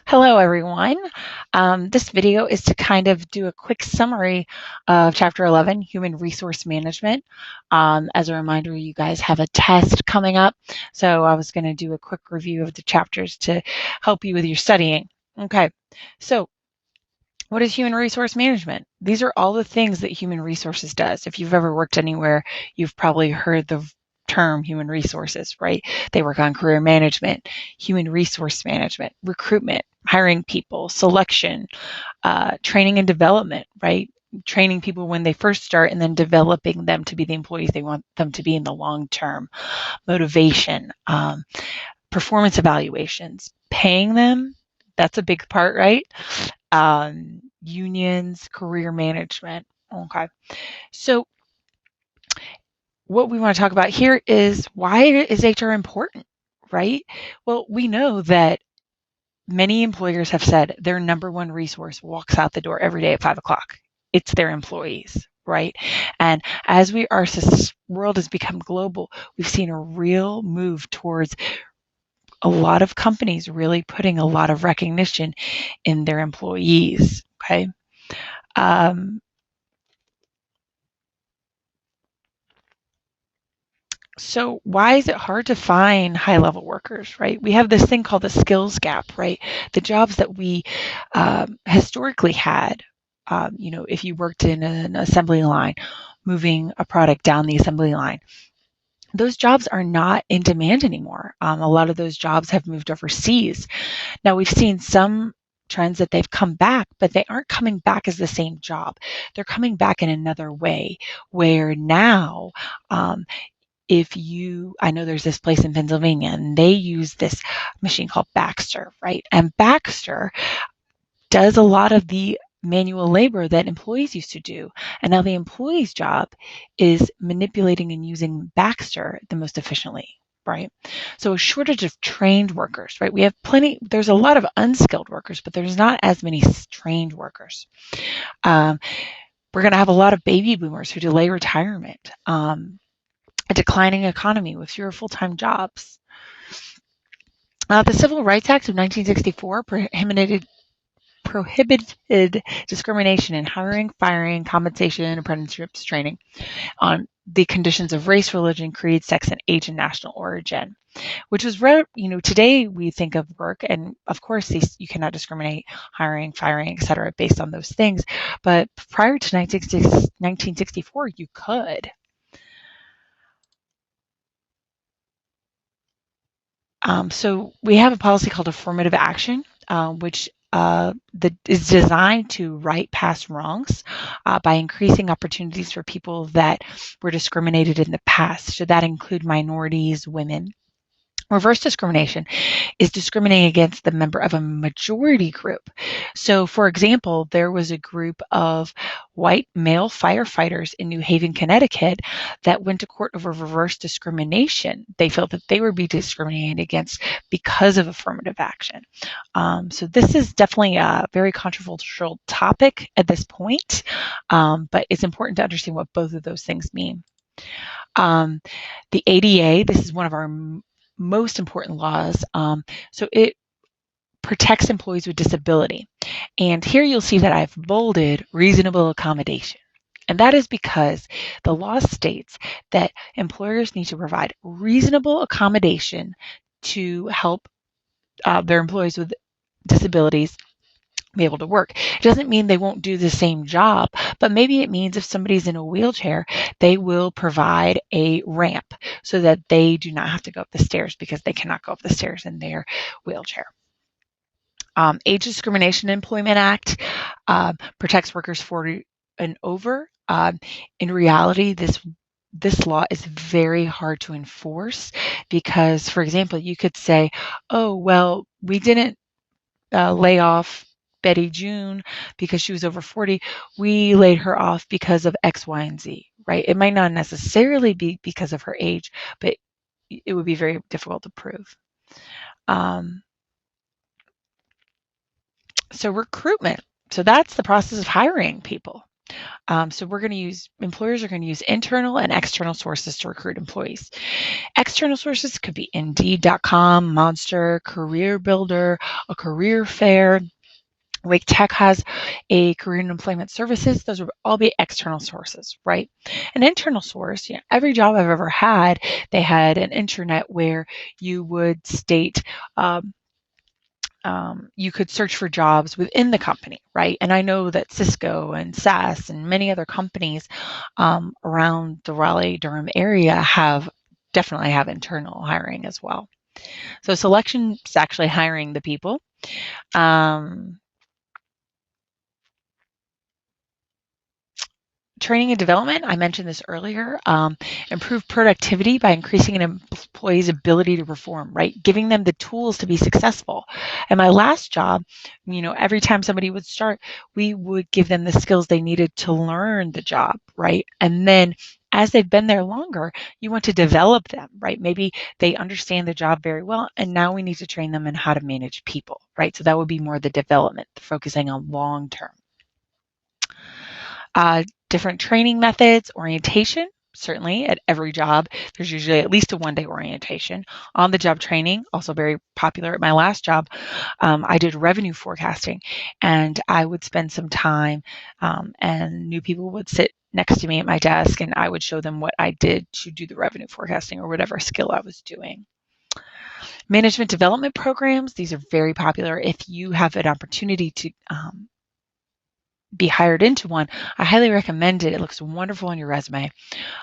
Hello, everyone. This video is to kind of do a quick summary of Chapter 11, Human Resource Management. As a reminder, you guys have a test coming up, so I was going to do a quick review of the chapters to help you with your studying. Okay, so what is human resource management? These are all the things that human resources does. If you've ever worked anywhere, you've probably heard the term human resources, right? They work on career management, human resource management, recruitment, hiring people, selection, training and development, right? Training people when they first start and then developing them to be the employees they want them to be in the long term, motivation, performance evaluations, paying them. That's a big part, right? Unions, career management. Okay. So what we want to talk about here is, why is HR important, right? Well, we know that many employers have said their number one resource walks out the door every day at 5 o'clock. It's their employees, right? And as our world has become global, we've seen a real move towards a lot of companies really putting a lot of recognition in their employees. Okay. So why is it hard to find high-level workers, right? We have this thing called the skills gap, right? The jobs that we historically had, if you worked in an assembly line, moving a product down the assembly line, those jobs are not in demand anymore. A lot of those jobs have moved overseas. Now, we've seen some trends that they've come back, but they aren't coming back as the same job. They're coming back in another way, where now, I know there's this place in Pennsylvania and they use this machine called Baxter, right? And Baxter does a lot of the manual labor that employees used to do. And now the employee's job is manipulating and using Baxter the most efficiently, right? So a shortage of trained workers, right? We have there's a lot of unskilled workers, but there's not as many trained workers. We're going to have a lot of baby boomers who delay retirement. A declining economy with fewer full-time jobs. The Civil Rights Act of 1964 prohibited discrimination in hiring, firing, compensation, apprenticeships, training on the conditions of race, religion, creed, sex, and age and national origin, which was today we think of work, and of course you cannot discriminate hiring, firing, etc. based on those things, but prior to 1964 you could. So we have a policy called affirmative action, which is designed to right past wrongs by increasing opportunities for people that were discriminated in the past. Should that include minorities, women? Reverse discrimination is discriminating against the member of a majority group. So, for example, there was a group of white male firefighters in New Haven, Connecticut that went to court over reverse discrimination. They felt that they would be discriminated against because of affirmative action. So this is definitely a very controversial topic at this point, but it's important to understand what both of those things mean. The ADA, this is one of our most important laws. So it protects employees with disability. And here you'll see that I've bolded reasonable accommodation. And that is because the law states that employers need to provide reasonable accommodation to help their employees with disabilities be able to work. It doesn't mean they won't do the same job, but maybe it means if somebody's in a wheelchair, they will provide a ramp so that they do not have to go up the stairs because they cannot go up the stairs in their wheelchair. Age Discrimination Employment Act protects workers 40 and over. In reality, this law is very hard to enforce because, for example, you could say, oh, well, we didn't lay off Betty June because she was over 40. We laid her off because of X, Y, and Z, right? It might not necessarily be because of her age, but it would be very difficult to prove. So recruitment. So that's the process of hiring people. So employers are going to use internal and external sources to recruit employees. External sources could be Indeed.com, Monster, Career Builder, a career fair. Wake Tech has a career and employment services. Those would all be external sources, right? An internal source, every job I've ever had, they had an intranet where you would state, you could search for jobs within the company, right? And I know that Cisco and SAS and many other companies around the Raleigh-Durham area definitely have internal hiring as well. So selection is actually hiring the people. Training and development, I mentioned this earlier, improve productivity by increasing an employee's ability to perform, right? Giving them the tools to be successful. And my last job, every time somebody would start, we would give them the skills they needed to learn the job, right? And then as they've been there longer, you want to develop them, right? Maybe they understand the job very well, and now we need to train them in how to manage people, right? So that would be more the development, focusing on long term. Different training methods, orientation. Certainly at every job, there's usually at least a one-day orientation. On-the-job training, also very popular at my last job. I did revenue forecasting, and I would spend some time, and new people would sit next to me at my desk, and I would show them what I did to do the revenue forecasting or whatever skill I was doing. Management development programs, these are very popular. If you have an opportunity to be hired into one, I highly recommend it. It looks wonderful on your resume.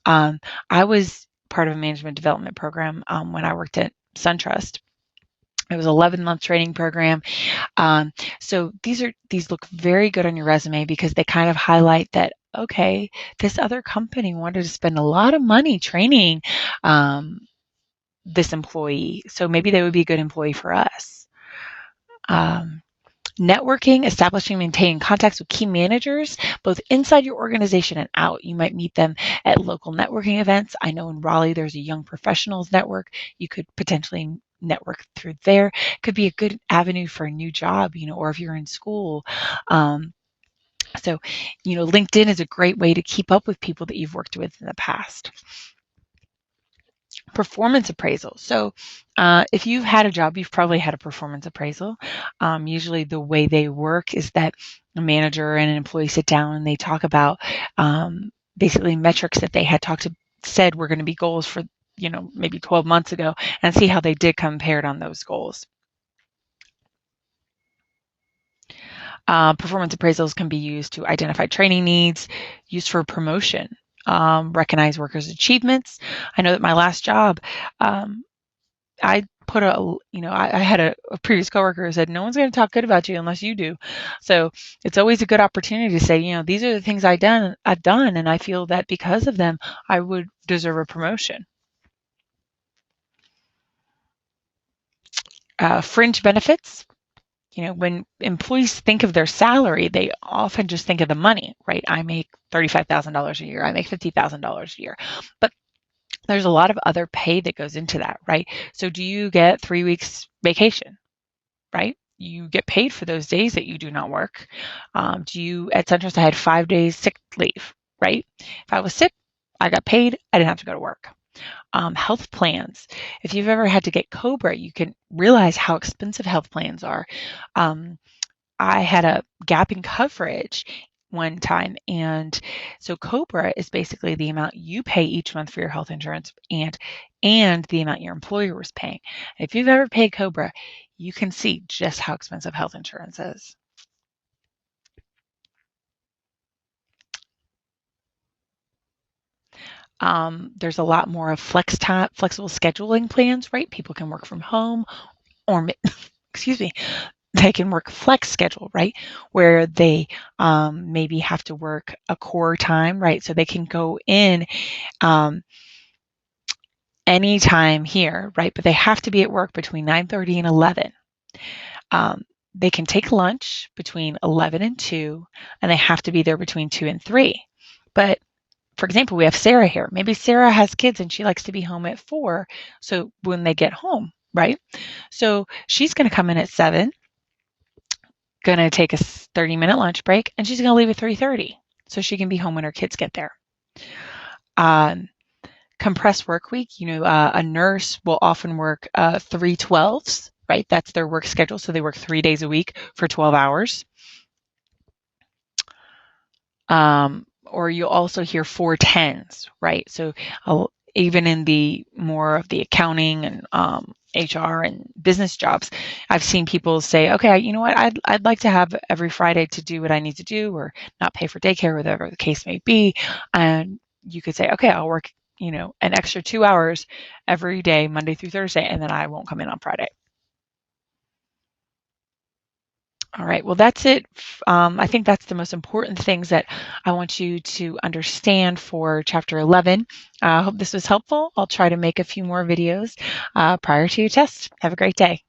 I was part of a management development program when I worked at SunTrust. It was an 11-month training program. So these look very good on your resume because they kind of highlight that, okay, this other company wanted to spend a lot of money training this employee, so maybe they would be a good employee for us. Networking, establishing and maintaining contacts with key managers, both inside your organization and out. You might meet them at local networking events. I know in Raleigh, there's a Young Professionals Network. You could potentially network through there. Could be a good avenue for a new job, or if you're in school. So, LinkedIn is a great way to keep up with people that you've worked with in the past. Performance appraisal. So if you've had a job, you've probably had a performance appraisal. Usually the way they work is that a manager and an employee sit down and they talk about basically metrics that they had said were going to be goals for, maybe 12 months ago, and see how they did compared on those goals. Performance appraisals can be used to identify training needs, used for promotion, recognize workers' achievements. I know that my last job, I put I had a previous coworker who said, no one's going to talk good about you unless you do. So it's always a good opportunity to say, these are the things I've done, and I feel that because of them, I would deserve a promotion. Fringe benefits. When employees think of their salary, they often just think of the money, right? I make $35,000 a year. I make $50,000 a year. But there's a lot of other pay that goes into that, right? So do you get 3 weeks vacation, right? You get paid for those days that you do not work. At SunTrust, I had 5 days sick leave, right? If I was sick, I got paid. I didn't have to go to work. Health plans. If you've ever had to get COBRA, you can realize how expensive health plans are. I had a gap in coverage one time, and so COBRA is basically the amount you pay each month for your health insurance and the amount your employer was paying. If you've ever paid COBRA, you can see just how expensive health insurance is. There's a lot more of flexible scheduling plans, right? People can work from home, or excuse me, they can work flex schedule, right? Where they maybe have to work a core time, right? So they can go in anytime here, right? But they have to be at work between 9:30 and 11. They can take lunch between 11 and 2, and they have to be there between 2 and 3. But for example, we have Sarah here. Maybe Sarah has kids and she likes to be home at 4. So when they get home, right? So she's going to come in at 7, going to take a 30-minute lunch break, and she's going to leave at 3:30. so she can be home when her kids get there. Compressed work week, a nurse will often work 3/12s, right? That's their work schedule. So they work 3 days a week for 12 hours. Or you'll also hear 4/10s, right? So even in the more of the accounting and HR and business jobs, I've seen people say, okay, you know what, I'd like to have every Friday to do what I need to do, or not pay for daycare, whatever the case may be. And you could say, okay, I'll work, an extra 2 hours every day, Monday through Thursday, and then I won't come in on Friday. All right, well, that's it. I think that's the most important things that I want you to understand for Chapter 11. I hope this was helpful. I'll try to make a few more videos prior to your test. Have a great day.